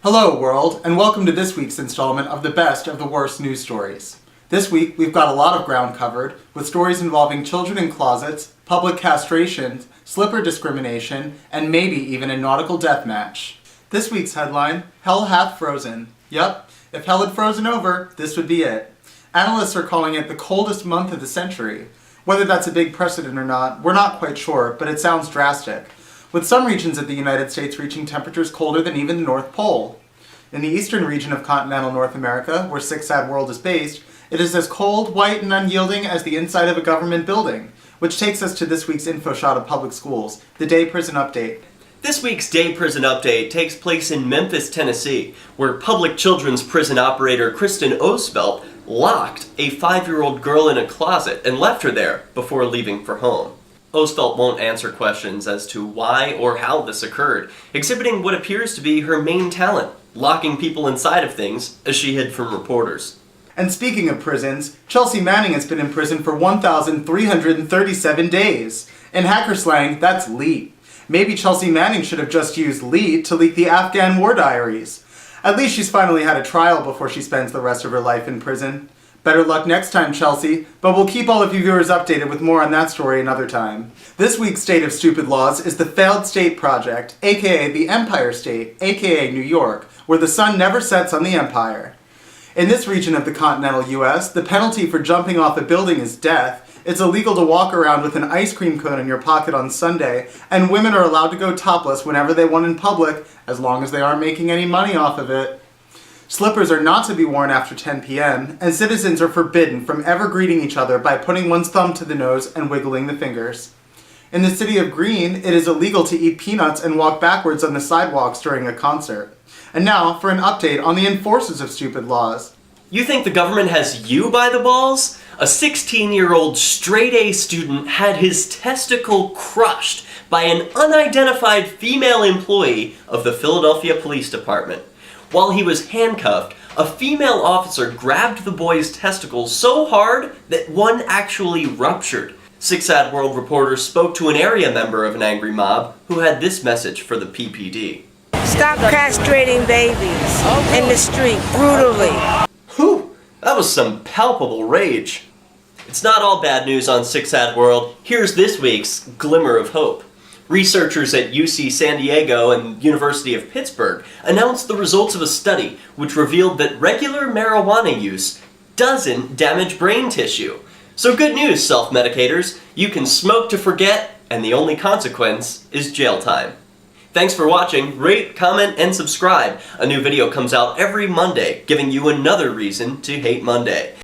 Hello world, and welcome to this week's installment of the best of the worst news stories. This week we've got a lot of ground covered, with stories involving children in closets, public castration, slipper discrimination, and maybe even a nautical death match. This week's headline, Hell Hath Frozen. Yup, if hell had frozen over, this would be it. Analysts are calling it the coldest month of the century. Whether that's a big precedent or not, we're not quite sure, but it sounds drastic, with some regions of the United States reaching temperatures colder than even the North Pole. In the eastern region of continental North America, where Sick Sad World is based, it is as cold, white, and unyielding as the inside of a government building, which takes us to this week's info shot of public schools, the Day Prison Update. This week's Day Prison Update takes place in Memphis, Tennessee, where public children's prison operator Kristen Osvelt locked a 5-year-old girl in a closet and left her there before leaving for home. Osvelt won't answer questions as to why or how this occurred, exhibiting what appears to be her main talent, locking people inside of things, as she hid from reporters. And speaking of prisons, Chelsea Manning has been in prison for 1,337 days. In hacker slang, that's leet. Maybe Chelsea Manning should have just used leet to leak the Afghan war diaries. At least she's finally had a trial before she spends the rest of her life in prison. Better luck next time, Chelsea, but we'll keep all of you viewers updated with more on that story another time. This week's State of Stupid Laws is the Failed State Project, aka the Empire State, aka New York, where the sun never sets on the empire. In this region of the continental US, the penalty for jumping off a building is death. It's illegal to walk around with an ice cream cone in your pocket on Sunday, and women are allowed to go topless whenever they want in public, as long as they aren't making any money off of it. Slippers are not to be worn after 10 p.m., and citizens are forbidden from ever greeting each other by putting one's thumb to the nose and wiggling the fingers. In the city of Green, it is illegal to eat peanuts and walk backwards on the sidewalks during a concert. And now for an update on the enforcers of stupid laws. You think the government has you by the balls? A 16-year-old straight-A student had his testicle crushed by an unidentified female employee of the Philadelphia Police Department. While he was handcuffed, a female officer grabbed the boy's testicles so hard that one actually ruptured. Sick Sad World reporters spoke to an area member of an angry mob who had this message for the PPD. Stop castrating babies in the street brutally. Whew, that was some palpable rage. It's not all bad news on Sick Sad World. Here's this week's Glimmer of Hope. Researchers at UC San Diego and University of Pittsburgh announced the results of a study which revealed that regular marijuana use doesn't damage brain tissue. So good news, self-medicators. You can smoke to forget, and the only consequence is jail time. Thanks for watching. Rate, comment, and subscribe. A new video comes out every Monday, giving you another reason to hate Monday.